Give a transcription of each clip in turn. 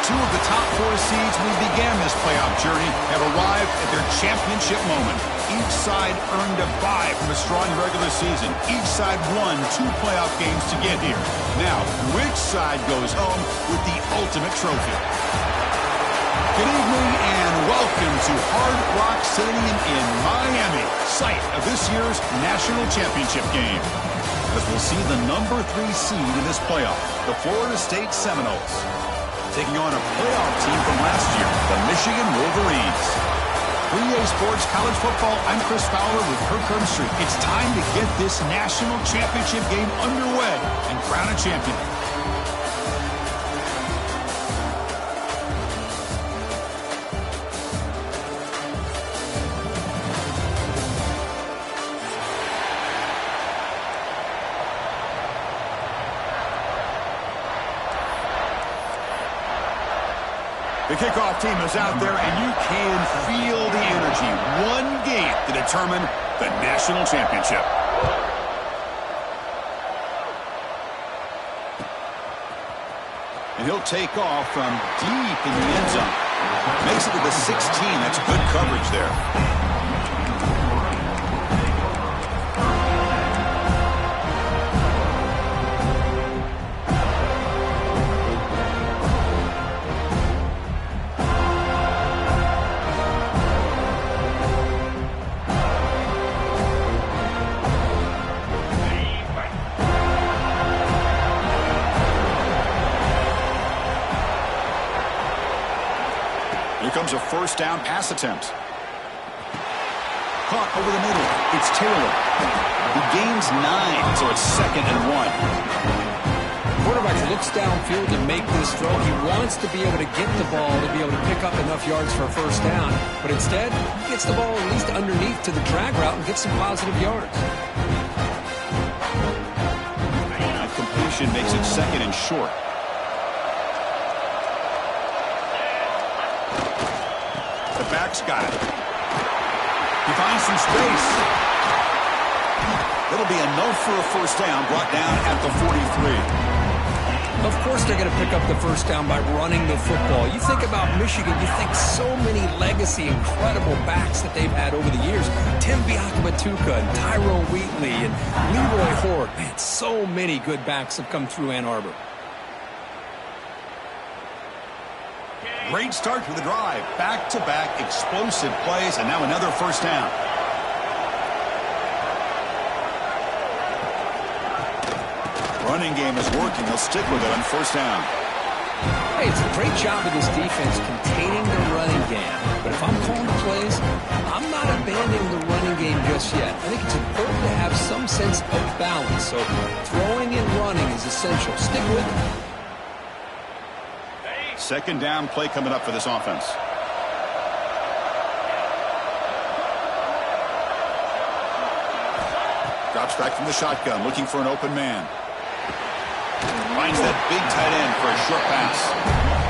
Two of the top 4 seeds we began this playoff journey have arrived at their championship moment. Each side earned a bye from a strong regular season. Each side won 2 playoff games to get here. Now, which side goes home with the ultimate trophy? Good evening and welcome to Hard Rock Stadium in Miami, site of this year's national championship game. As we'll see the number 3 seed in this playoff, the Florida State Seminoles, taking on a playoff team from last year, the Michigan Wolverines. For EA Sports College Football, I'm Chris Fowler with Kirk Herbstreit. It's time to get this national championship game underway and crown a champion. The kickoff team is out there, and you can feel the energy. One game to determine the national championship. And he'll take off from deep in the end zone. Makes it to the 16. That's good coverage there. Here comes a first down pass attempt. Caught over the middle. It's Taylor. He gains 9, so it's 2nd and 1. Quarterback looks downfield to make this throw. He wants to be able to get the ball to be able to pick up enough yards for a first down. But instead, he gets the ball at least underneath to the drag route and gets some positive yards. That completion makes it 2nd and short. The back's got it. He finds some space. It'll be enough for a first down, brought down at the 43. Of course they're going to pick up the first down by running the football. You think about Michigan, you think so many legacy, incredible backs that they've had over the years. Tim Biakabatuka and Tyrone Wheatley and Leroy Horde. Man, so many good backs have come through Ann Arbor. Great start to the drive. Back-to-back explosive plays, and now another first down. Running game is working. They'll stick with it on first down. Hey, it's a great job of this defense containing the running game. But if I'm calling the plays, I'm not abandoning the running game just yet. I think it's important to have some sense of balance. So throwing and running is essential. Stick with it. Second down play coming up for this offense. Drops back from the shotgun, looking for an open man. Finds that big tight end for a short pass.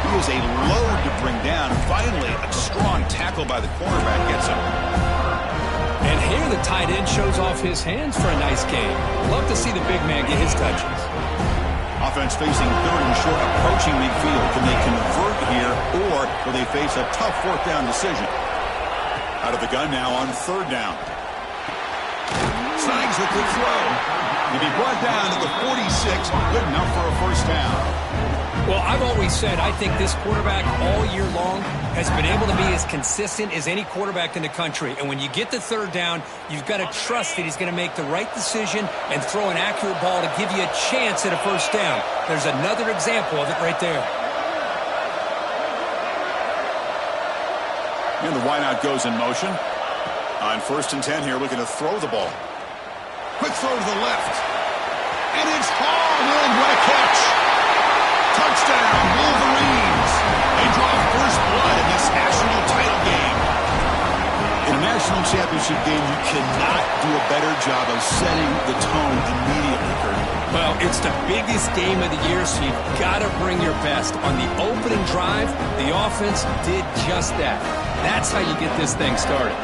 He is a load to bring down. Finally, a strong tackle by the cornerback gets him. And here the tight end shows off his hands for a nice game. Love to see the big man get his touches. Offense facing 3rd and short, approaching midfield. Can they convert here, or will they face a tough 4th down decision? Out of the gun now on 3rd down. Snags the quick throw. He'll be brought down to the 46. Good enough for a first down. Well, I've always said I think this quarterback all year long has been able to be as consistent as any quarterback in the country. And when you get the 3rd down, you've got to trust that he's going to make the right decision and throw an accurate ball to give you a chance at a first down. There's another example of it right there. And the wideout goes in motion. On 1st and 10 here, looking to throw the ball. Quick throw to the left. And it's hauled in. What a catch. Touchdown, Wolverines. They draw first blood in this national title game. In a national championship game, you cannot do a better job of setting the tone immediately, Kurt. Well, it's the biggest game of the year, so you've got to bring your best. On the opening drive, the offense did just that. That's how you get this thing started.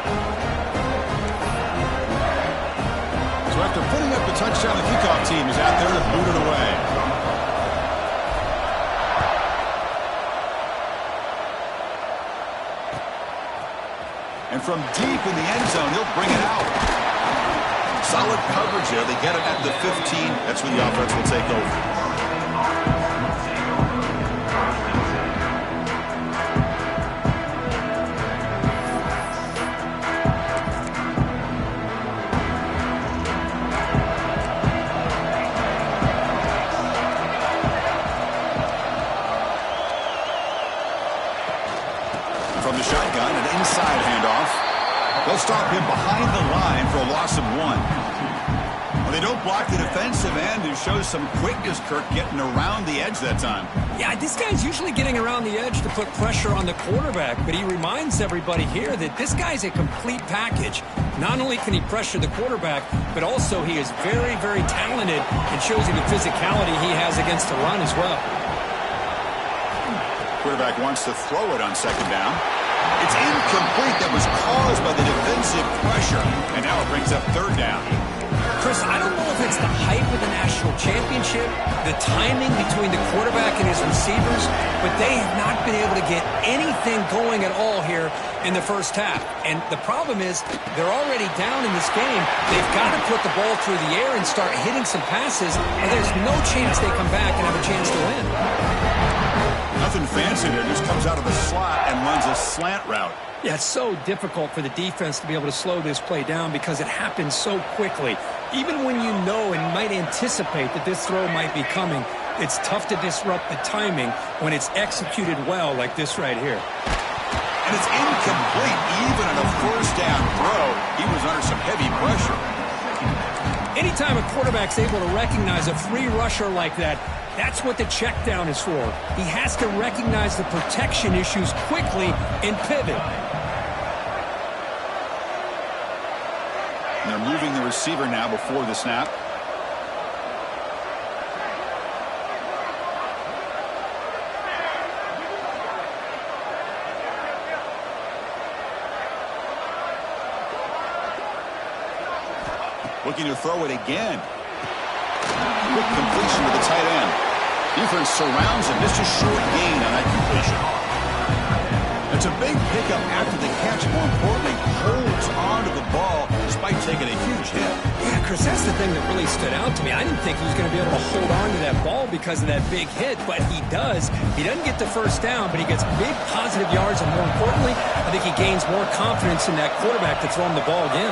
So after putting up the touchdown, the kickoff team is out there to boot it away. from deep in the end zone. He'll bring it out. Solid coverage there. They get him at the 15. That's where the offense will take over. From the shotgun, an inside handoff. They'll stop him behind the line for a loss of 1. Well, they don't block the defensive end, who shows some quickness, Kirk, getting around the edge that time. Yeah, this guy's usually getting around the edge to put pressure on the quarterback, but he reminds everybody here that this guy's a complete package. Not only can he pressure the quarterback, but also he is very, very talented and shows you the physicality he has against the run as well. Quarterback wants to throw it on second down. It's incomplete. That was caused by the defensive pressure. And now it brings up third down. Chris, I don't know if it's the hype of the national championship, the timing between the quarterback and his receivers, but they have not been able to get anything going at all here in the first half. And the problem is they're already down in this game. They've got to put the ball through the air and start hitting some passes, or there's no chance they come back and have a chance to win. Nothing fancy there. Just comes out of the slot and runs a slant route. Yeah, it's so difficult for the defense to be able to slow this play down because it happens so quickly. Even when you know and might anticipate that this throw might be coming, it's tough to disrupt the timing when it's executed well like this right here. And it's incomplete. Even on a first down throw, he was under some heavy pressure. Anytime a quarterback's able to recognize a free rusher like that, that's what the check down is for. He has to recognize the protection issues quickly and pivot. And they're moving the receiver now before the snap. Looking to throw it again. Quick completion to the tight end. Defense surrounds him. Just a short gain on that completion. It's a big pickup after the catch. More importantly, holds on to the ball despite taking a huge hit. Yeah, Chris, that's the thing that really stood out to me. I didn't think he was going to be able to hold on to that ball because of that big hit, but he does. He doesn't get the first down, but he gets big positive yards, and more importantly, I think he gains more confidence in that quarterback to throw him the ball again.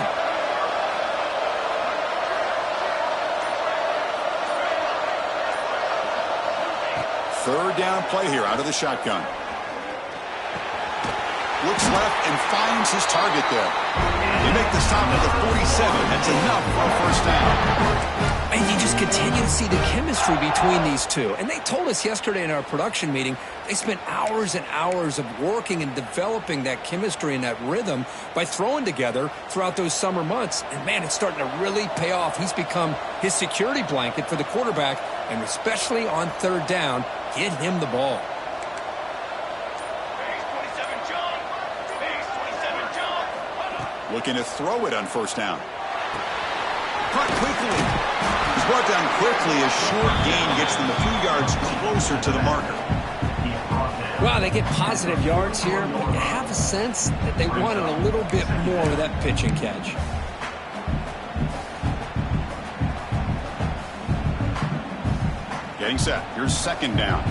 Third down play here out of the shotgun. Looks left and finds his target there. They make the stop at the 47. That's enough for a first down. And you just continue to see the chemistry between these two. And they told us yesterday in our production meeting, they spent hours and hours of working and developing that chemistry and that rhythm by throwing together throughout those summer months. And, man, it's starting to really pay off. He's become his security blanket for the quarterback, and especially on third down, get him the ball. Looking to throw it on first down. Caught quickly. He's brought down quickly. A short gain gets them a few yards closer to the marker. Well, they get positive yards here, but you have a sense that they wanted a little bit more of that pitch and catch. Getting set. Here's second down.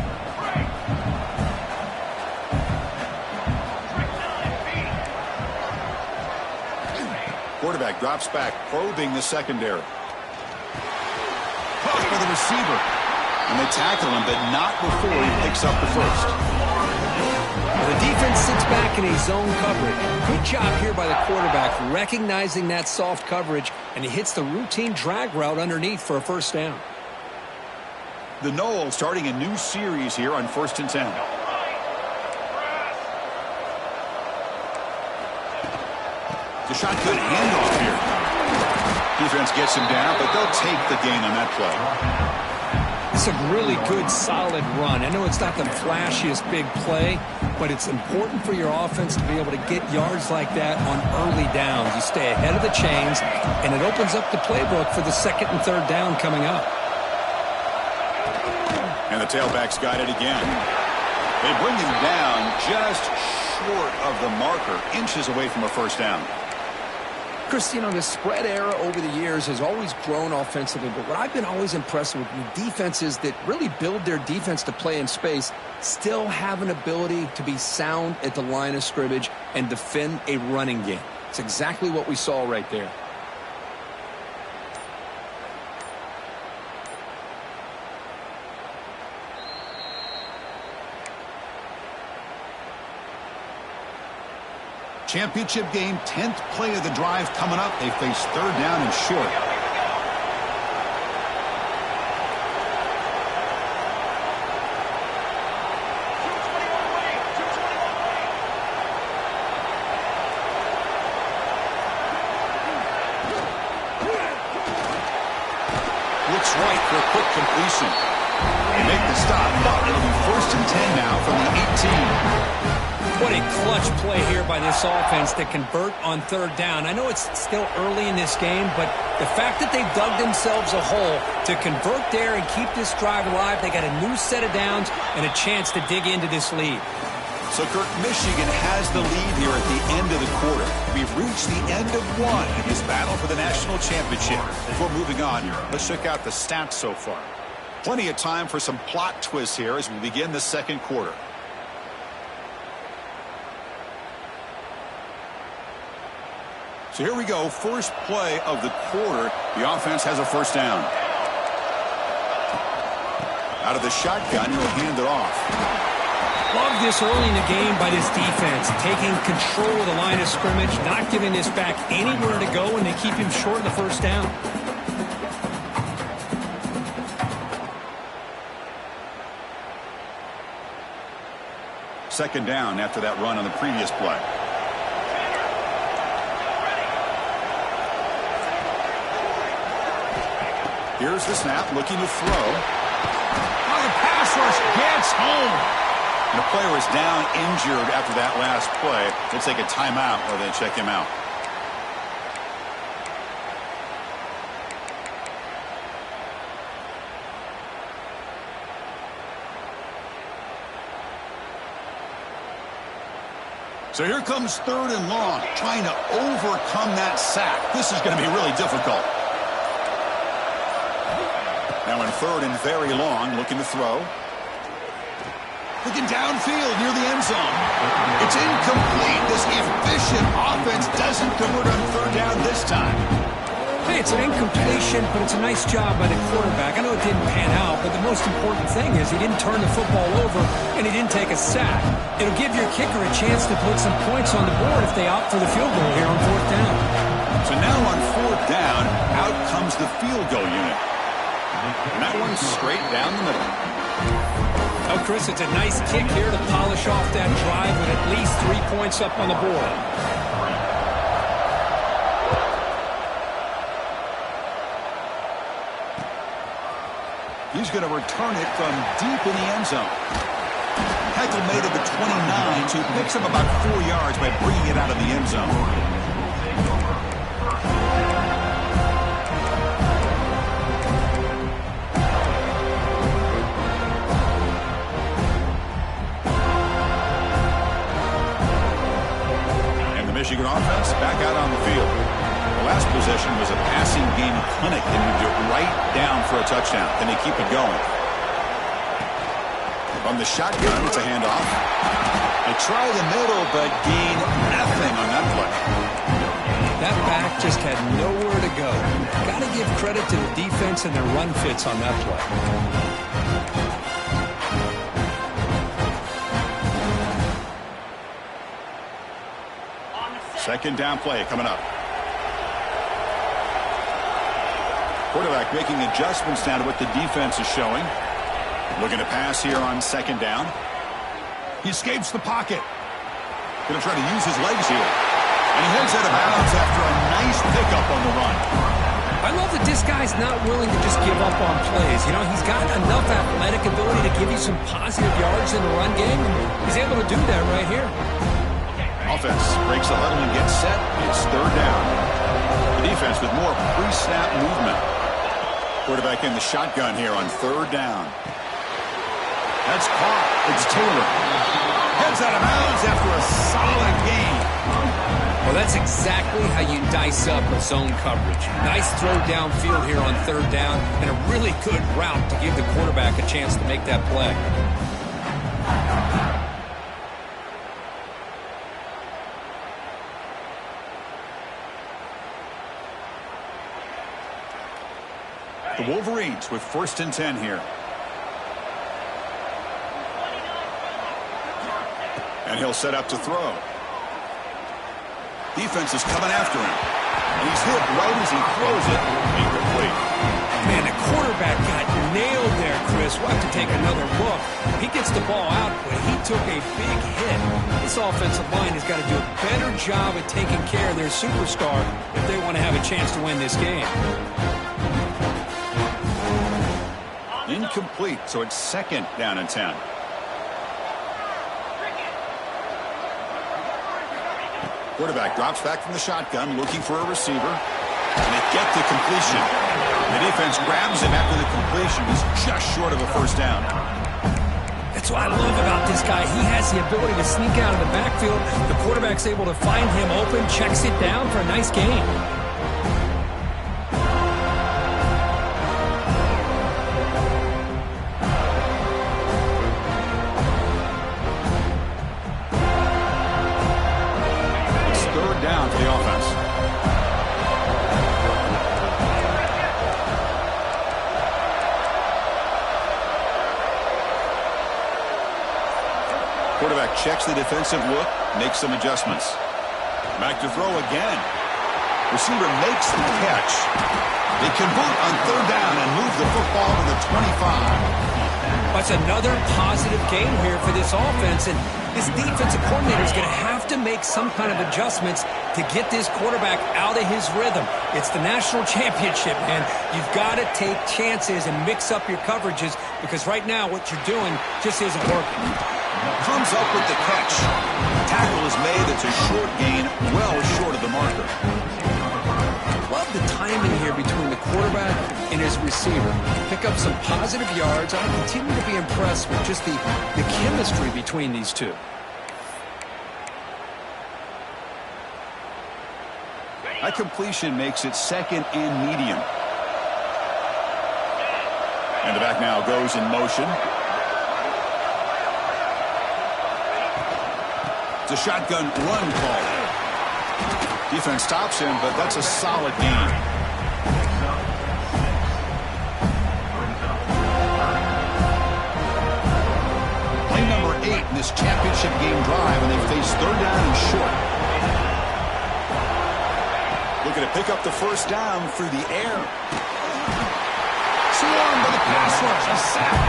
Quarterback drops back, probing the secondary. Caught by the receiver. And they tackle him, but not before he picks up the first. The defense sits back in a zone coverage. Good job here by the quarterback, recognizing that soft coverage, and he hits the routine drag route underneath for a first down. The Noles starting a new series here on 1st and 10. The shotgun handoff here. Defense gets him down, but they'll take the gain on that play. It's a really good, solid run. I know it's not the flashiest big play, but it's important for your offense to be able to get yards like that on early downs. You stay ahead of the chains, and it opens up the playbook for the second and third down coming up. And the tailback's got it again. They bring him down just short of the marker, inches away from a first down. Chris, you know, the spread era over the years has always grown offensively, but what I've been always impressed with defenses that really build their defense to play in space still have an ability to be sound at the line of scrimmage and defend a running game. It's exactly what we saw right there. Championship game, 10th play of the drive coming up. They face third down and short. Looks right for a quick completion. They make the stop, but it'll be first and 10 now from the 18. What a clutch play here by this offense to convert on third down. I know it's still early in this game, but the fact that they've dug themselves a hole to convert there and keep this drive alive, they got a new set of downs and a chance to dig into this lead. So, Kirk, Michigan has the lead here at the end of the quarter. We've reached the end of one in this battle for the national championship. Before moving on, let's check out the stats so far. Plenty of time for some plot twists here as we begin the second quarter. So here we go, first play of the quarter. The offense has a first down. Out of the shotgun, he'll hand it off. Love this early in the game by this defense, taking control of the line of scrimmage, not giving this back anywhere to go, and they keep him short of the first down. Second down after that run on the previous play. Here's the snap, looking to throw. Oh, the pass rush gets home. And the player is down injured after that last play. They'll take a timeout or they check him out. So here comes third and long, trying to overcome that sack. This is going to be really difficult. Now in third and very long, looking to throw. Looking downfield near the end zone. It's incomplete. This efficient offense doesn't convert on third down this time. Hey, it's an incompletion, but it's a nice job by the quarterback. I know it didn't pan out, but the most important thing is he didn't turn the football over and he didn't take a sack. It'll give your kicker a chance to put some points on the board if they opt for the field goal here on fourth down. So now on fourth down, out comes the field goal unit. And that one's straight down the middle. Oh, Chris, it's a nice kick here to polish off that drive with at least 3 points up on the board. He's going to return it from deep in the end zone. Heckle made it to 29 to picks up about 4 yards by bringing it out of the end zone. Michigan offense back out on the field. The last possession was a passing game clinic. They moved it right down for a touchdown. Then they keep it going. From the shotgun, it's a handoff. They try the middle, but gain nothing on that play. That back just had nowhere to go. Got to give credit to the defense and their run fits on that play. Second down play coming up. Quarterback making adjustments now to what the defense is showing. Looking to pass here on second down. He escapes the pocket. Going to try to use his legs here. And he heads out of bounds after a nice pickup on the run. I love that this guy's not willing to just give up on plays. You know, he's got enough athletic ability to give you some positive yards in the run game. And he's able to do that right here. Offense breaks the huddle and gets set. It's third down. The defense with more pre-snap movement. Quarterback in the shotgun here on third down. That's caught. It's Taylor. Runs out of bounds after a solid gain. Well, that's exactly how you dice up a zone coverage. Nice throw downfield here on third down, and a really good route to give the quarterback a chance to make that play. The Wolverines with 1st and 10 here. And he'll set up to throw. Defense is coming after him. And he's hit right as he throws it. Incomplete. Man, the quarterback got nailed there, Chris. We'll have to take another look. He gets the ball out, but he took a big hit. This offensive line has got to do a better job at taking care of their superstar if they want to have a chance to win this game. Incomplete, so it's 2nd down and 10. Quarterback drops back from the shotgun, looking for a receiver. And they get the completion. The defense grabs him after the completion. He's just short of a 1st down. That's what I love about this guy. He has the ability to sneak out of the backfield. The quarterback's able to find him open, checks it down for a nice gain. Quarterback checks the defensive look, makes some adjustments. Back to throw again. Receiver makes the catch. They convert on 3rd down and move the football to the 25. That's another positive game here for this offense, and this defensive coordinator is going to have to make some kind of adjustments to get this quarterback out of his rhythm. It's the national championship, man. You've got to take chances and mix up your coverages because right now what you're doing just isn't working. Comes up with the catch. Tackle is made. It's a short gain, well short of the marker. Love the timing here between the quarterback and his receiver. Pick up some positive yards. I continue to be impressed with just the chemistry between these two. That completion makes it 2nd and medium. And the back now goes in motion. It's a shotgun run call. Defense stops him, but that's a solid gain. Play number 8 in this championship game drive, and they face 3rd down and short. Looking to pick up the 1st down through the air. Swarmed by the pass rush, a sack.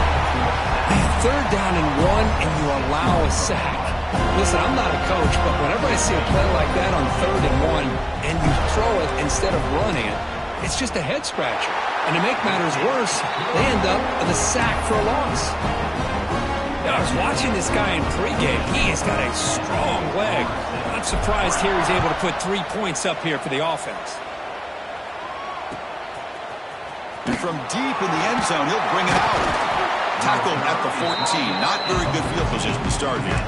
Man, 3rd down and 1, and you allow a sack. Listen, I'm not a coach, but whenever I see a play like that on 3rd and 1, and you throw it instead of running it, it's just a head scratcher. And to make matters worse, they end up with a sack for a loss. Now, I was watching this guy in pregame. He has got a strong leg. Not surprised here he's able to put 3 points up here for the offense. And from deep in the end zone, he'll bring it out. Tackled at the 14. Not very good field position to start here.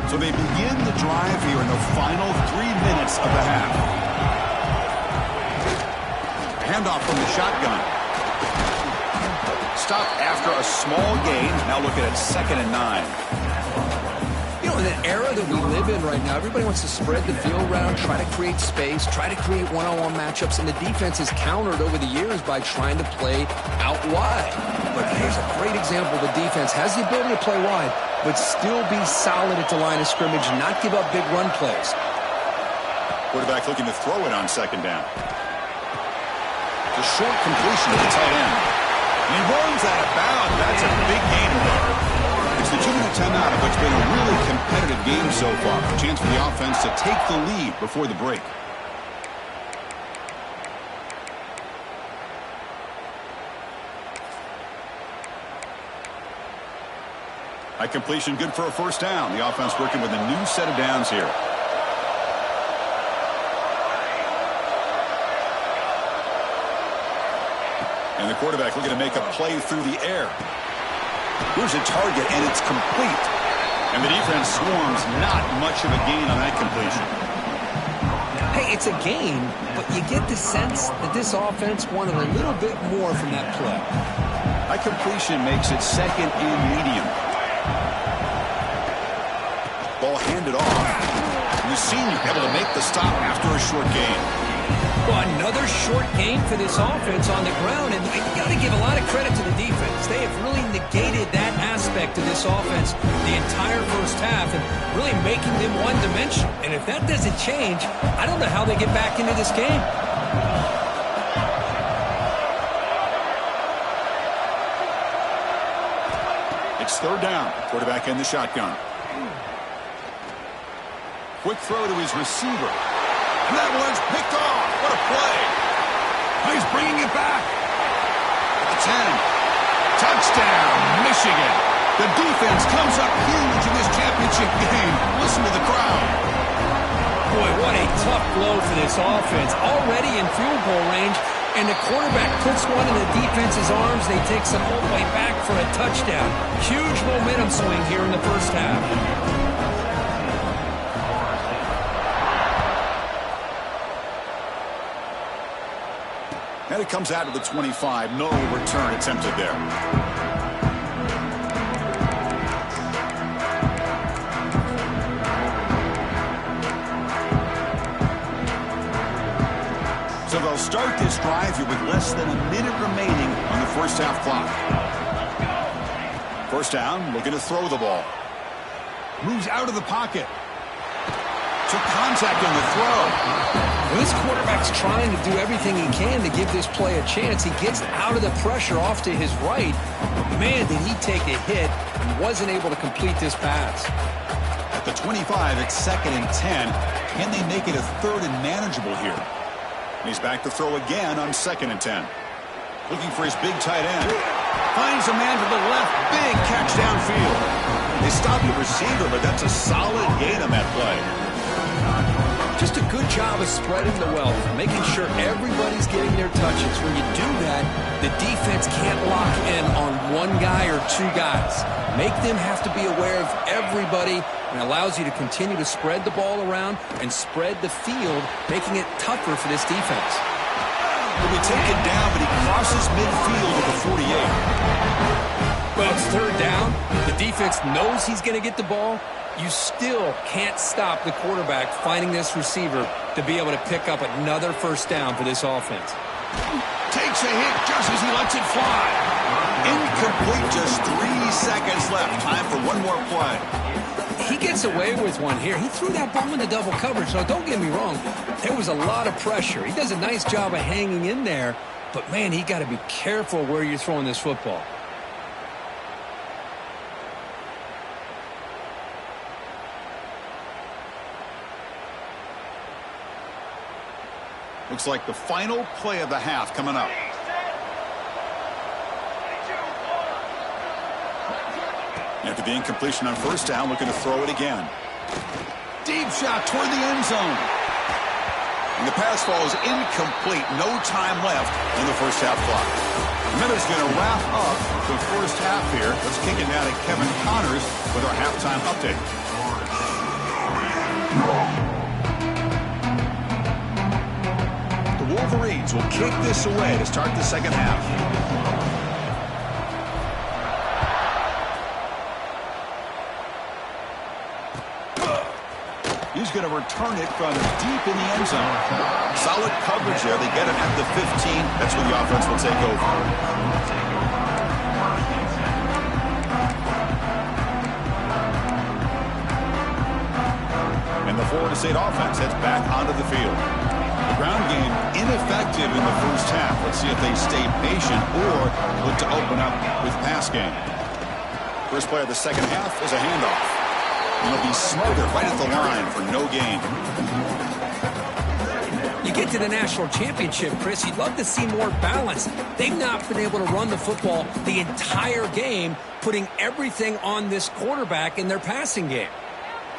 So they begin the drive here in the final 3 minutes of the half. Handoff from the shotgun. Stop after a small gain. Now looking at 2nd and 9. You know, in the era that we live in right now, everybody wants to spread the field around, try to create space, try to create one-on-one matchups, and the defense is countered over the years by trying to play out wide. But here's a great example. The defense has the ability to play wide, but still be solid at the line of scrimmage, not give up big run plays. Quarterback looking to throw it on 2nd down. It's a short completion to the tight end. And he runs out of bounds. That's a big gain there. It's the 2-minute timeout of what's been a really competitive game so far. A chance for the offense to take the lead before the break. A completion good for a first down. The offense working with a new set of downs here. And the quarterback looking to make a play through the air. Here's a target, and it's complete. And the defense swarms. Not much of a gain on that completion. Hey, it's a gain, but you get the sense that this offense wanted a little bit more from that play. That completion makes it second and medium. Ball handed off. And the senior able to make the stop after a short gain. Well, another short gain for this offense on the ground, and you got to give a lot of credit to the defense. They have really negated that aspect of this offense the entire first half and really making them one-dimensional. And if that doesn't change, I don't know how they get back into this game. It's third down. Quarterback in the shotgun. Quick throw to his receiver. And that one's picked off. What a play. He's bringing it back. At the 10. Touchdown, Michigan. The defense comes up huge in this championship game. Listen to the crowd. Boy, what a tough blow for this offense. Already in field goal range, and the quarterback puts one in the defense's arms. They take some all the way back for a touchdown. Huge momentum swing here in the first half. And it comes out of the 25. No return attempted there. So they'll start this drive here with less than a minute remaining on the first half clock. First down, looking to throw the ball. Moves out of the pocket. Took contact on the throw. Well, this quarterback's trying to do everything he can to give this play a chance. He gets out of the pressure off to his right. But man, did he take a hit and wasn't able to complete this pass. At the 25, it's second and 10. Can they make it a third and manageable here? He's back to throw again on second and 10. Looking for his big tight end. Finds a man to the left. Big catch downfield. They stopped the receiver, but that's a solid gain on that play. Just a good job of spreading the wealth, making sure everybody's getting their touches. When you do that, the defense can't lock in on one guy or two guys. Make them have to be aware of everybody, and allows you to continue to spread the ball around and spread the field, making it tougher for this defense. He'll be taken down, but he crosses midfield at the 48. Well, it's third down. The defense knows he's going to get the ball. You still can't stop the quarterback finding this receiver to be able to pick up another first down for this offense. Takes a hit just as he lets it fly. Incomplete, just 3 seconds left. Time for one more play. He gets away with one here. He threw that ball into double coverage, so don't get me wrong. There was a lot of pressure. He does a nice job of hanging in there, but man, he got to be careful where you're throwing this football. Looks like the final play of the half coming up. After the incompletion on first down, looking to throw it again. Deep shot toward the end zone. And the pass falls incomplete. No time left in the first half clock. Minutes going to wrap up the first half here. Let's kick it now to Kevin Connors with our halftime update. The Wolverines will kick this away to start the second half. He's going to return it from deep in the end zone. Solid coverage there. They get it at the 15. That's where the offense will take over. And the Florida State offense heads back onto the field. The ground game ineffective in the first half. Let's see if they stay patient or look to open up with pass game. First play of the second half is a handoff. And they'll be smothered right at the line for no gain. You you get to the national championship, Chris, you'd love to see more balance. They've not been able to run the football the entire game, putting everything on this quarterback in their passing game.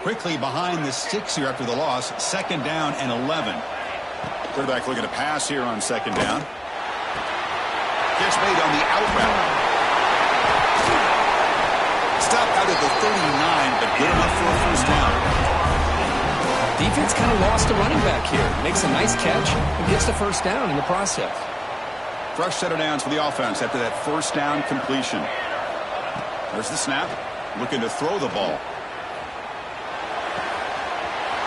Quickly behind the sticks here after the loss. 2nd down and 11. Quarterback looking to pass here on 2nd down. Catch made on the out route. Stop out at the 39, but good enough for a 1st down. Defense kind of lost a running back here. Makes a nice catch and gets the 1st down in the process. Fresh set of downs for the offense after that 1st down completion. There's the snap. Looking to throw the ball.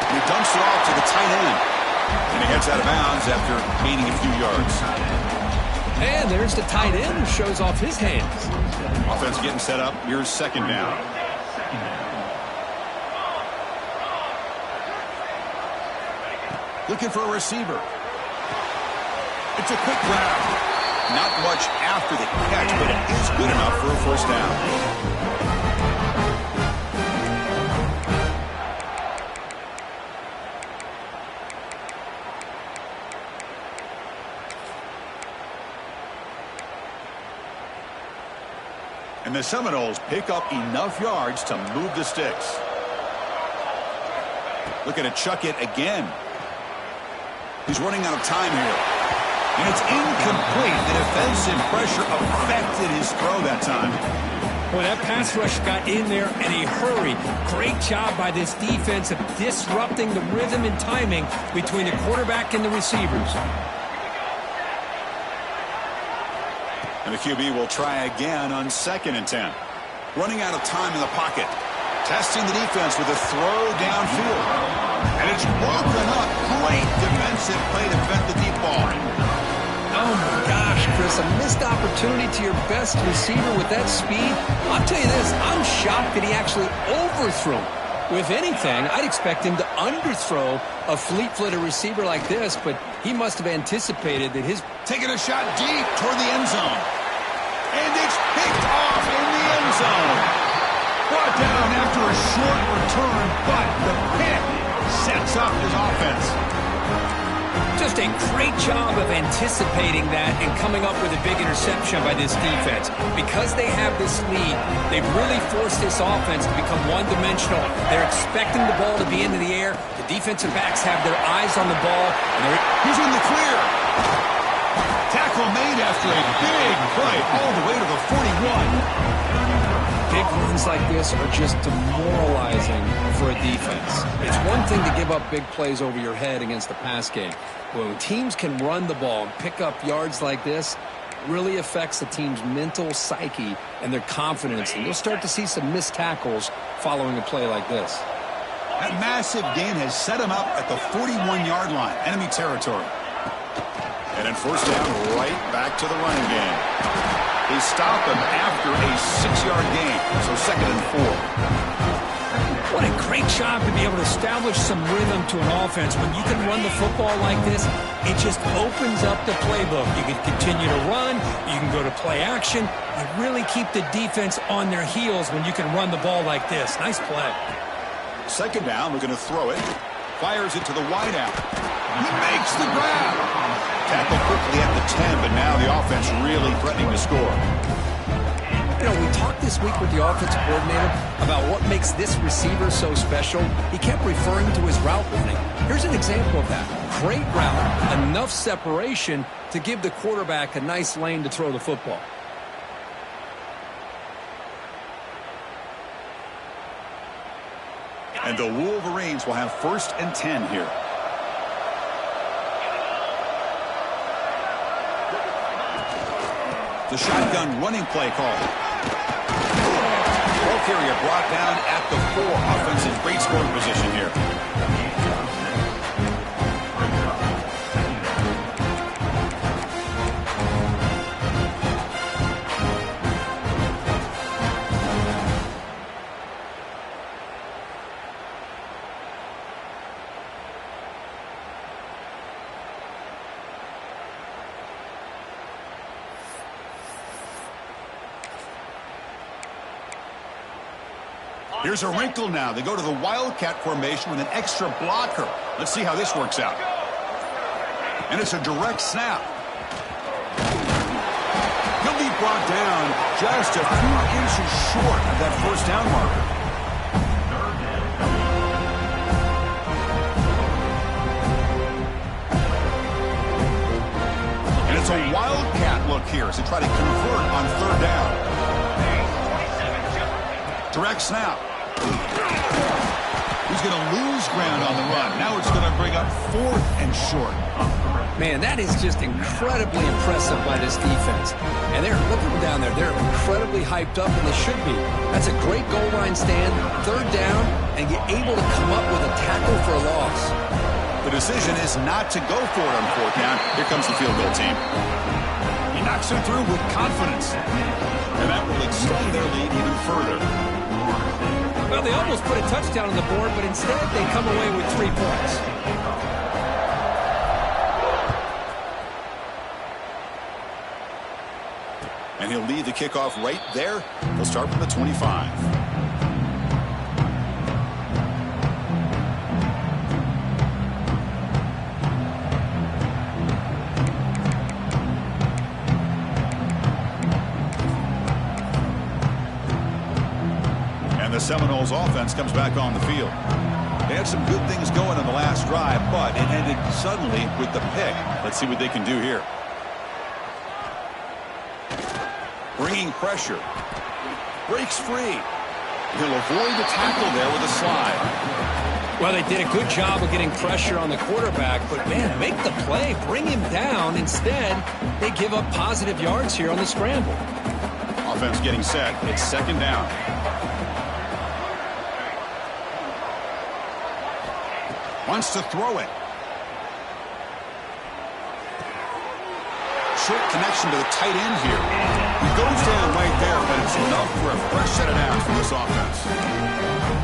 He dumps it off to the tight end. And he heads out of bounds after gaining a few yards. And there's the tight end who shows off his hands. Offense getting set up. Here's 2nd down. Looking for a receiver. It's a quick grab. Not much after the catch, but it is good enough for a 1st down. And the Seminoles pick up enough yards to move the sticks. Looking to chuck it again. He's running out of time here. And it's incomplete. The defensive pressure affected his throw that time. Well, that pass rush got in there in a hurry. Great job by this defense of disrupting the rhythm and timing between the quarterback and the receivers. And the QB will try again on 2nd and 10. Running out of time in the pocket. Testing the defense with a throw downfield. And it's broken up. Great defensive play to prevent the deep ball. Oh, my gosh, Chris. A missed opportunity to your best receiver with that speed. I'll tell you this. I'm shocked that he actually overthrew. If anything, I'd expect him to underthrow a fleet-footed receiver like this, but he must have anticipated that his... Taking a shot deep toward the end zone. And it's picked off in the end zone. Brought down after a short return, but the pick sets up his offense. Just a great job of anticipating that and coming up with a big interception by this defense. Because they have this lead, they've really forced this offense to become one-dimensional. They're expecting the ball to be into the air. The defensive backs have their eyes on the ball. And he's in the clear. Tackle made after a big play all the way to the 41. Big runs like this are just demoralizing for a defense. It's one thing to give up big plays over your head against the pass game. When teams can run the ball and pick up yards like this, it really affects the team's mental psyche and their confidence. And you'll start to see some missed tackles following a play like this. That massive gain has set him up at the 41-yard line, enemy territory. And then 1st down, right back to the running game. They stop him after a 6-yard gain, so 2nd and 4. What a great job to be able to establish some rhythm to an offense. When you can run the football like this, it just opens up the playbook. You can continue to run. You can go to play action. You really keep the defense on their heels when you can run the ball like this. Nice play. 2nd down, looking to throw it. Fires it to the wideout. He makes the grab. Tackle quickly at the 10, but now the offense really threatening to score. You know, we talked this week with the offensive coordinator about what makes this receiver so special. He kept referring to his route running. Here's an example of that. Great route, enough separation to give the quarterback a nice lane to throw the football. And the Wolverines will have 1st and 10 here. The shotgun running play call. Ball carrier brought down at the 4. Offense in great scoring position here. Here's a wrinkle now. They go to the Wildcat formation with an extra blocker. Let's see how this works out. And it's a direct snap. He'll be brought down just a few inches short of that first down marker. And it's a wildcat look here as they try to convert on third down. Direct snap. He's going to lose ground on the run. Now it's going to bring up 4th and short. Man, that is just incredibly impressive by this defense. And look at them down there. They're incredibly hyped up, and they should be. That's a great goal line stand, third down, and you're able to come up with a tackle for a loss. The decision is not to go for it on 4th down. Here comes the field goal team. He knocks it through with confidence. And that will extend their lead even further. Well, they almost put a touchdown on the board, but instead they come away with 3 points. And he'll lead the kickoff right there. He'll start from the 25. And the Seminoles offense comes back on the field. They had some good things going on the last drive, but it ended suddenly with the pick. Let's see what they can do here. Bringing pressure. Breaks free. He'll avoid the tackle there with a slide. Well, they did a good job of getting pressure on the quarterback, but, man, make the play. Bring him down. Instead, they give up positive yards here on the scramble. Offense getting set. It's 2nd down. Wants to throw it. Short connection to the tight end here. He goes down right there, but it's enough for a fresh set of downs for this offense.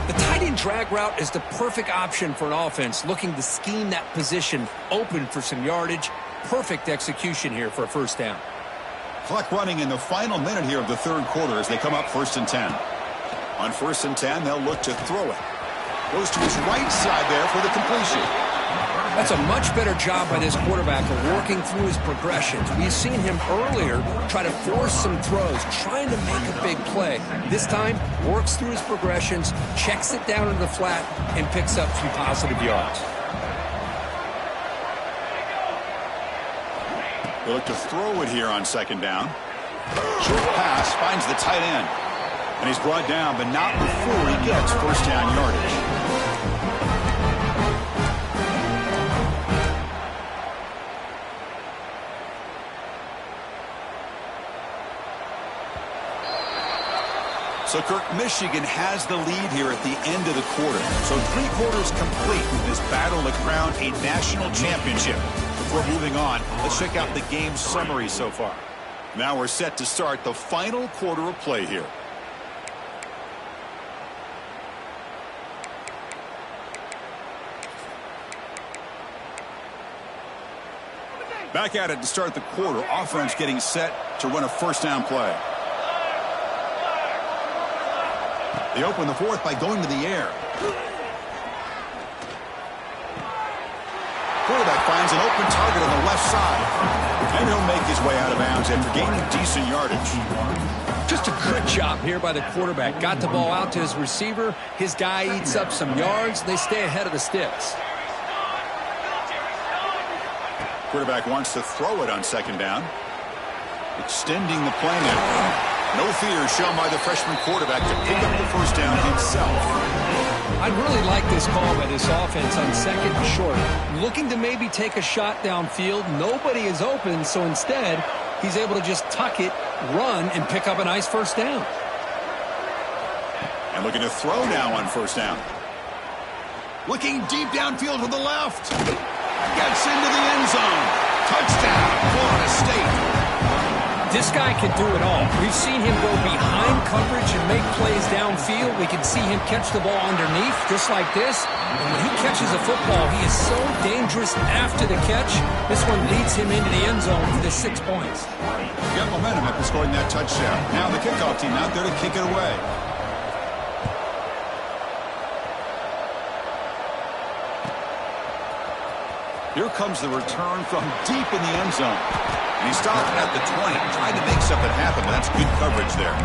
The tight end drag route is the perfect option for an offense looking to scheme that position open for some yardage. Perfect execution here for a 1st down. Clock running in the final minute here of the 3rd quarter as they come up 1st and 10. On 1st and 10, they'll look to throw it. Goes to his right side there for the completion. That's a much better job by this quarterback of working through his progressions. We've seen him earlier try to force some throws, trying to make a big play. This time, works through his progressions, checks it down into the flat, and picks up some positive yards. They look to throw it here on 2nd down. Short pass finds the tight end. And he's brought down, but not before he gets 1st down yardage. So, Kirk, Michigan has the lead here at the end of the quarter. So 3 quarters complete with this battle to crown a national championship. Before moving on, let's check out the game summary so far. Now we're set to start the final quarter of play here. Back at it to start the quarter. Offense getting set to run a 1st down play. They open the 4th by going to the air. Quarterback finds an open target on the left side. And he'll make his way out of bounds after gaining decent yardage. Just a good job here by the quarterback. Got the ball out to his receiver. His guy eats up some yards. They stay ahead of the sticks. Quarterback wants to throw it on 2nd down. Extending the play now. No fear shown by the freshman quarterback to pick up the 1st down himself. I really like this call by this offense on 2nd and short. Looking to maybe take a shot downfield. Nobody is open, so instead, he's able to just tuck it, run, and pick up a nice 1st down. And looking to throw now on 1st down. Looking deep downfield to the left. Gets into the end zone. Touchdown, Florida State. This guy can do it all. We've seen him go behind coverage and make plays downfield. We can see him catch the ball underneath, just like this. And when he catches a football, he is so dangerous after the catch. This one leads him into the end zone for the 6 points. Got momentum after scoring that touchdown. Now the kickoff team out there to kick it away. Here comes the return from deep in the end zone. And he stopped at the 20, trying to make something happen, but that's good coverage there.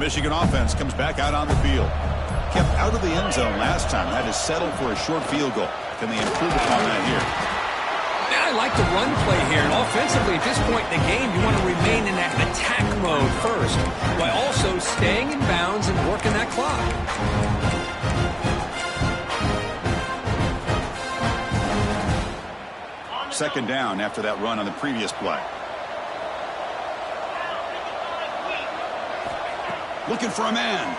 Michigan offense comes back out on the field. Kept out of the end zone last time. Had to settle for a short field goal. Can they improve upon that here? Yeah, I like the run play here. And offensively, at this point in the game, you want to remain in that attack mode first, while also staying in bounds and working that clock. Second down after that run on the previous play. Looking for a man.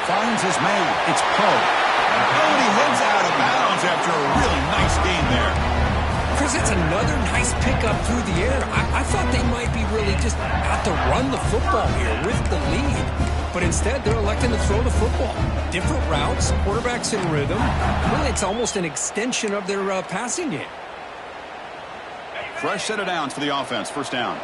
Finds his man. It's Poe. And he heads out of bounds after a really nice gain there. Chris, it's another nice pickup through the air. I thought they might be really just out to run the football here with the lead. But instead, they're electing to throw the football. Different routes, quarterback's in rhythm. Really, it's almost an extension of their passing game. Fresh set of downs for the offense. First down.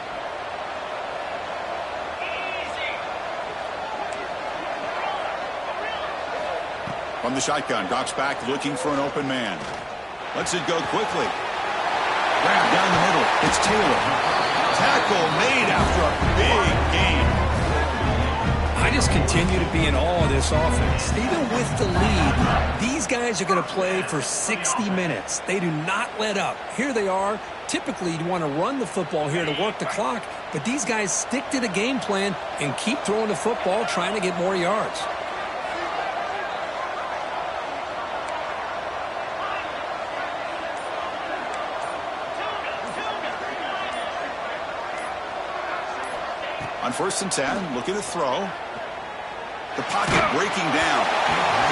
From the shotgun, drops back looking for an open man. Lets it go quickly. Grab down the middle. It's Taylor. Tackle made after a big gain. I just continue to be in awe of this offense. Even with the lead, these guys are going to play for 60 minutes. They do not let up. Here they are. Typically, you want to run the football here to work the clock, but these guys stick to the game plan and keep throwing the football, trying to get more yards. On 1st and 10, looking to throw. The pocket breaking down.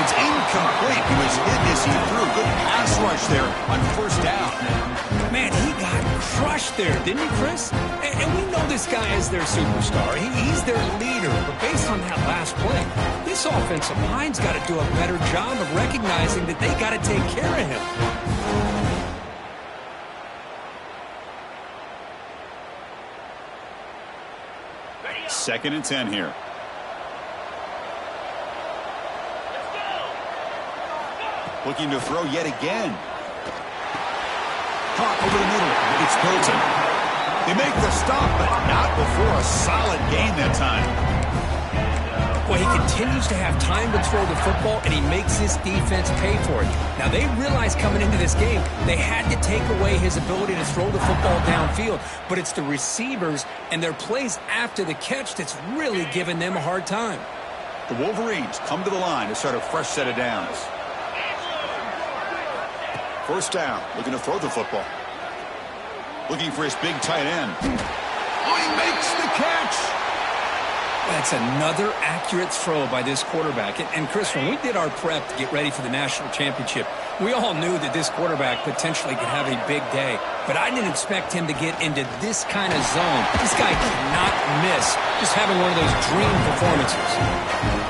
It's incomplete. He was hit as he threw. Good pass rush there on 1st down. Man, he got crushed there, didn't he, Chris? And we know this guy is their superstar. He's their leader. But based on that last play, this offensive line's got to do a better job of recognizing that they got to take care of him. 2nd and 10 here. Looking to throw yet again. Caught over the middle. It's Hilton. They make the stop, but not before a solid gain that time. Well, he continues to have time to throw the football, and he makes his defense pay for it. Now, they realized coming into this game, they had to take away his ability to throw the football downfield. But it's the receivers and their plays after the catch that's really giving them a hard time. The Wolverines come to the line to start a fresh set of downs. 1st down, looking to throw the football. Looking for his big tight end. Oh, he makes the catch! That's another accurate throw by this quarterback. And Chris, when we did our prep to get ready for the national championship, we all knew that this quarterback potentially could have a big day. But I didn't expect him to get into this kind of zone. This guy cannot miss. Just having one of those dream performances.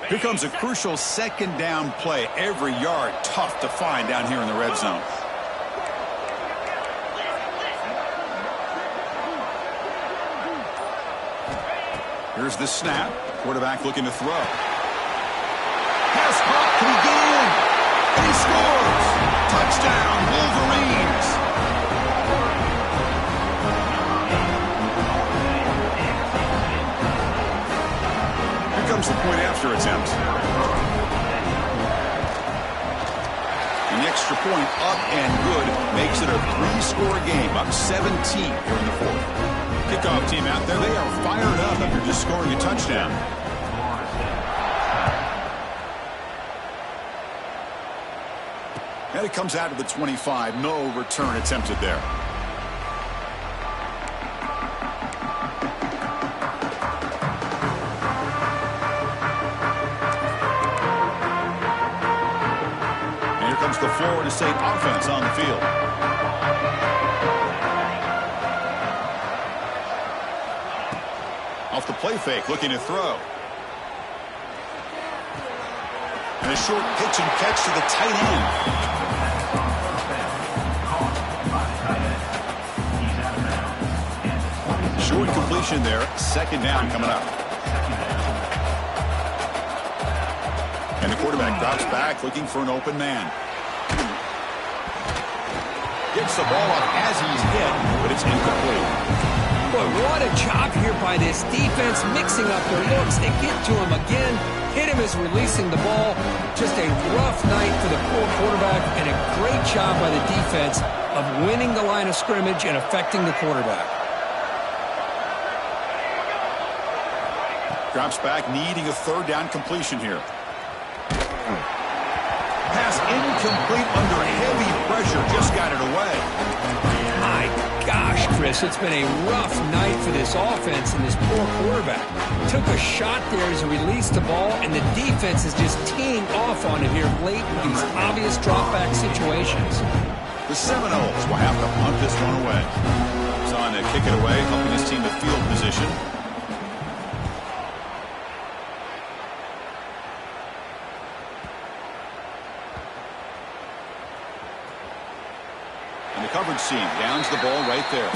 Here comes a crucial 2nd down play. Every yard tough to find down here in the red zone. Here's the snap. Quarterback looking to throw. Pass caught. Can he get in? And he scores. Touchdown, Wolverines. Comes the point after attempt. An extra point up and good makes it a 3-score game, up 17 here in the 4th. Kickoff team out there, they are fired up after just scoring a touchdown. And it comes out of the 25. No return attempted there. And here comes the Florida State offense on the field. Off the play fake, looking to throw. And a short pitch and catch to the tight end. Short completion there. Second down coming up. And the quarterback drops back looking for an open man. Gets the ball up as he's hit, but it's incomplete. Boy, what a job here by this defense, mixing up their looks. They get to him again, hit him as releasing the ball. Just a rough night for the poor quarterback, and a great job by the defense of winning the line of scrimmage and affecting the quarterback. Drops back, needing a third down completion here. Pass incomplete under heavy pressure, just got it away. My gosh, Chris, it's been a rough night for this offense and this poor quarterback. Took a shot there as he released the ball, and the defense is just teeing off on it here late in these obvious drop-back situations. The Seminoles will have to punt this one away. He's on to kick it away, helping his team to field position. And the coverage team downs the ball right there.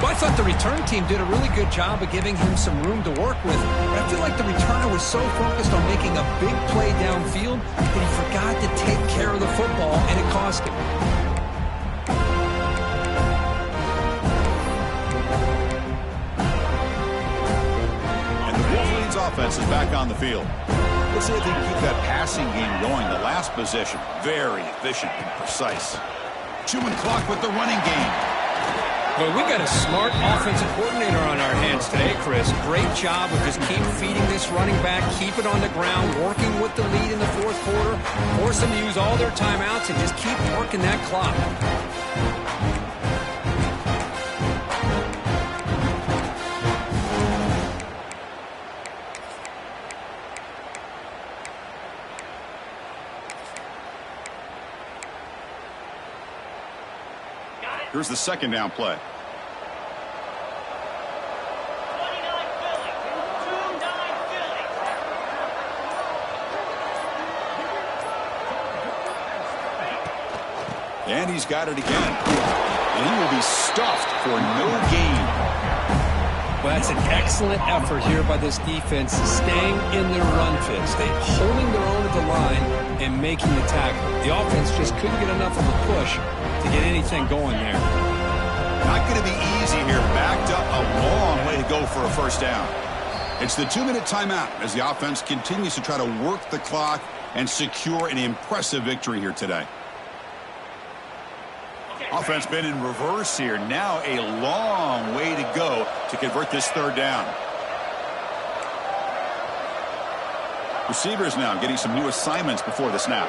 Well, I thought the return team did a really good job of giving him some room to work with. But I feel like the returner was so focused on making a big play downfield that he forgot to take care of the football, and it cost him. And the Wolverines offense is back on the field. Let's see if they can keep that passing game going. The last possession, very efficient and precise. Chewing clock with the running game. Well, we got a smart offensive coordinator on our hands today, Chris. Great job of just keep feeding this running back, keep it on the ground, working with the lead in the fourth quarter, force them to use all their timeouts, and just keep working that clock. Here's the second down play. And he's got it again. And he will be stuffed for no gain. Well, that's an excellent effort here by this defense, staying in their run fits. They're holding their own at the line and making the tackle. The offense just couldn't get enough of a push to get anything going there. Not going to be easy here. Backed up a long way to go for a first down. It's the 2-minute timeout as the offense continues to try to work the clock and secure an impressive victory here today. Offense been in reverse here. Now a long way to go to convert this third down. Receivers now getting some new assignments before the snap.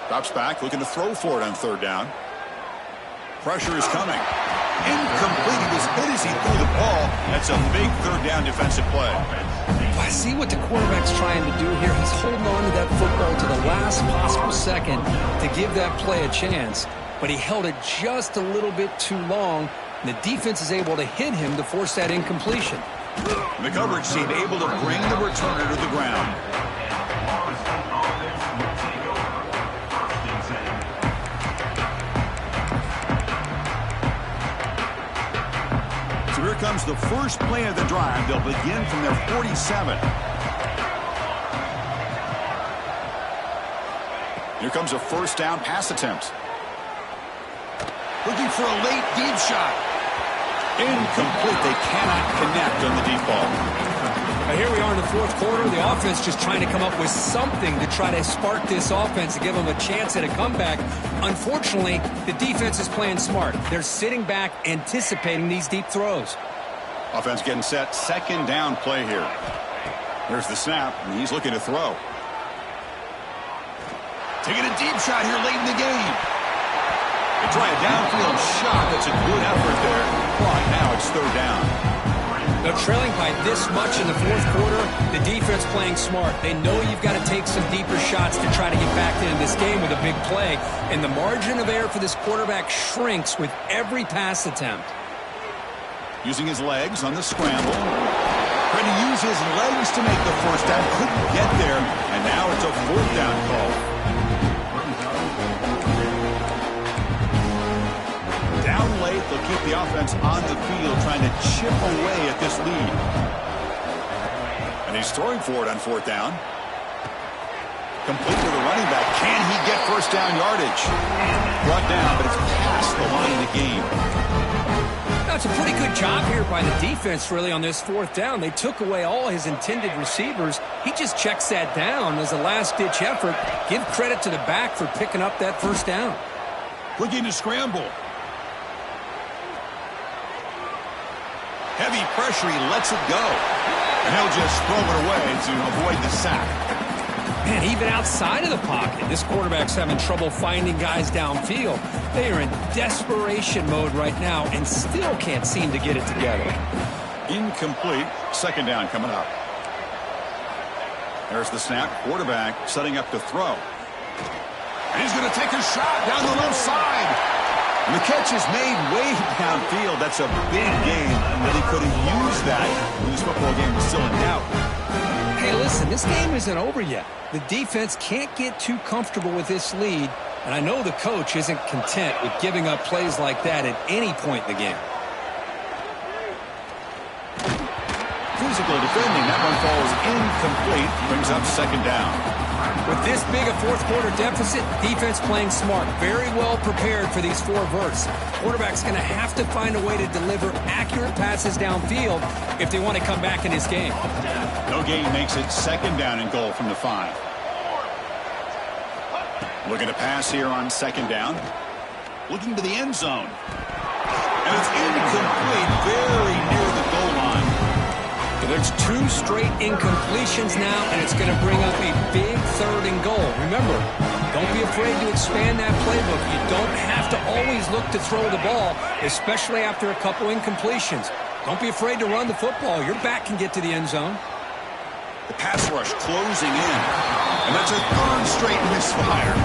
Drops back, looking to throw for it on third down. Pressure is coming. Incomplete. He was hit as he threw the ball. That's a big third down defensive play. I see what the quarterback's trying to do here. He's holding on to that football to the last possible second to give that play a chance. But he held it just a little bit too long. And the defense is able to hit him to force that incompletion. The coverage team able to bring the returner to the ground. So here comes the first play of the drive. They'll begin from their 47. Here comes a first down pass attempt. Looking for a late deep shot. Incomplete. They cannot connect on the deep ball. Now here we are in the fourth quarter. The offense just trying to come up with something to try to spark this offense and give them a chance at a comeback. Unfortunately, the defense is playing smart. They're sitting back, anticipating these deep throws. Offense getting set. Second down play here. There's the snap, and he's looking to throw. Taking a deep shot here late in the game. They try a downfield shot. That's a good effort there. But now it's third down. Now, trailing by this much in the fourth quarter, the defense playing smart. They know you've got to take some deeper shots to try to get back into this game with a big play. And the margin of error for this quarterback shrinks with every pass attempt. Using his legs on the scramble. Trying to use his legs to make the first down. Couldn't get there. And now it's a fourth down call. Down late, they'll keep the offense on the field trying to chip away at this lead. And he's throwing for it on fourth down. Complete to the running back. Can he get first down yardage? Brought down, but it's past the line of the game. That's a pretty good job here by the defense, really, on this fourth down. They took away all his intended receivers. He just checks that down as a last-ditch effort. Give credit to the back for picking up that first down. Looking to scramble. Heavy pressure, he lets it go. And he'll just throw it away to avoid the sack. And even outside of the pocket, this quarterback's having trouble finding guys downfield. They are in desperation mode right now and still can't seem to get it together. Incomplete. Second down coming up. There's the snap. Quarterback setting up to throw. And he's going to take a shot down the left side. And the catch is made way downfield. That's a big gain that he could have used that when this football game was still in doubt. Hey, listen, this game isn't over yet. The defense can't get too comfortable with this lead, and I know the coach isn't content with giving up plays like that at any point in the game. Physical defending. That one falls incomplete. Brings up second down. With this big a fourth quarter deficit, defense playing smart. Very well prepared for these four verts. Quarterback's going to have to find a way to deliver accurate passes downfield if they want to come back in this game. No gain makes it second down and goal from the 5. Looking to pass here on second down. Looking to the end zone. And it's incomplete, very near the goal line. There's 2 straight incompletions now, and it's going to bring up a big third and goal. Remember, don't be afraid to expand that playbook. You don't have to always look to throw the ball, especially after a couple incompletions. Don't be afraid to run the football. Your back can get to the end zone. The pass rush closing in. And that's a third straight misfire.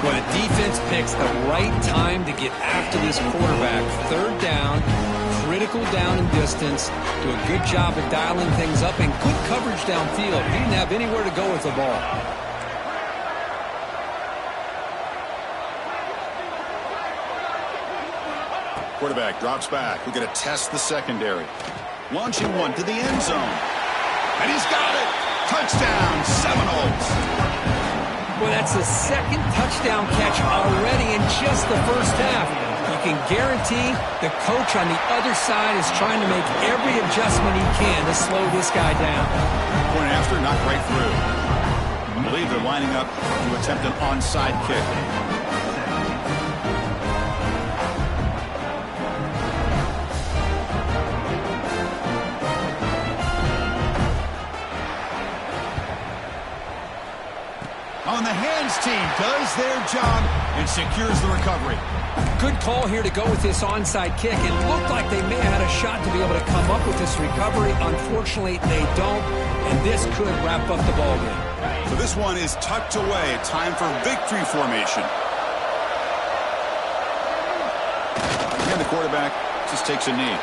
Well, the defense picks the right time to get after this quarterback. Third down, critical down and distance. Do a good job of dialing things up and good coverage downfield. He didn't have anywhere to go with the ball. Quarterback drops back. We're going to test the secondary. Launching one to the end zone. And he's got it. Touchdown, Seminoles. Well, that's the second touchdown catch already in just the first half. You can guarantee the coach on the other side is trying to make every adjustment he can to slow this guy down. Point after, knocked right through. I believe they're lining up to attempt an onside kick. On the hands team does their job and secures the recovery. Good call here to go with this onside kick. It looked like they may have had a shot to be able to come up with this recovery. Unfortunately, they don't, and this could wrap up the ball game. So this one is tucked away. Time for victory formation. And the quarterback just takes a knee.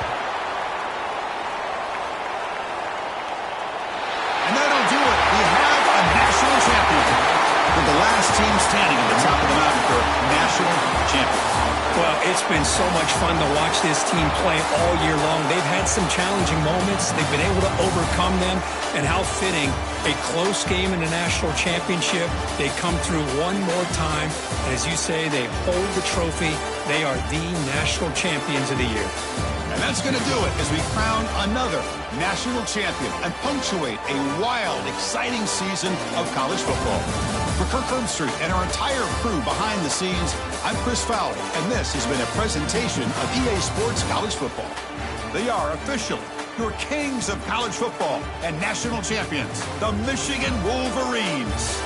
And that'll do it. We have a national champion. With the last team standing at the top of the mountain for national champions. Well, it's been so much fun to watch this team play all year long. They've had some challenging moments. They've been able to overcome them. And how fitting, a close game in the national championship. They come through one more time. And as you say, they hold the trophy. They are the national champions of the year. And that's going to do it as we crown another national champion and punctuate a wild, exciting season of college football. For Kirk Herbstreit and our entire crew behind the scenes, I'm Chris Fowler, and this has been a presentation of EA Sports College Football. They are officially your kings of college football and national champions, the Michigan Wolverines.